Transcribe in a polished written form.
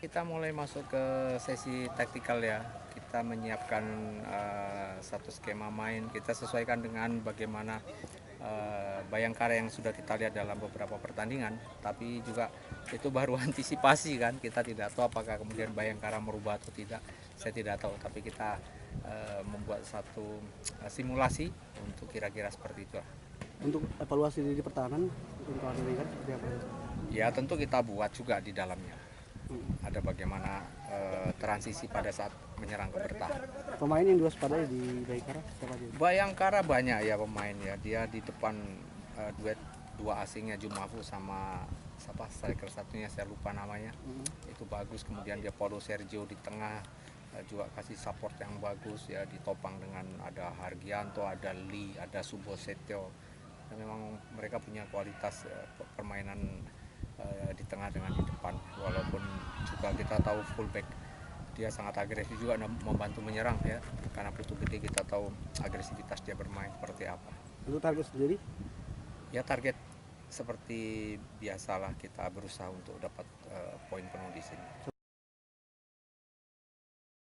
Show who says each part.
Speaker 1: kita mulai masuk ke sesi taktikal ya. Kita menyiapkan satu skema main. Kita sesuaikan dengan bagaimana Bayangkara yang sudah kita lihat dalam beberapa pertandingan. Tapi juga itu baru antisipasi kan. Kita tidak tahu apakah kemudian Bayangkara merubah atau tidak. Saya tidak tahu. Tapi kita membuat satu simulasi untuk kira-kira seperti itu.
Speaker 2: Untuk evaluasi di pertahanan untuk Amerika seperti apa?
Speaker 1: Ya tentu kita buat juga di dalamnya. Ada bagaimana transisi pada saat menyerang ke bertahan.
Speaker 2: Pemain yang diwaspadai di Bayangkara siapa aja?
Speaker 1: Bayangkara banyak ya pemain ya. Dia di depan duet dua asingnya Jumafu sama siapa striker satunya saya lupa namanya. Itu bagus. Kemudian dia Paulo Sergio di tengah juga kasih support yang bagus ya, ditopang dengan ada Hargianto, ada Lee, ada Subosetyo. Dan memang mereka punya kualitas permainan di tengah dengan di depan, walaupun juga kita tahu fullback dia sangat agresif juga membantu menyerang ya, karena Putu Gede kita tahu agresivitas dia bermain seperti apa.
Speaker 2: Untuk target sendiri?
Speaker 1: Ya target seperti biasalah, kita berusaha untuk dapat poin penuh di sini.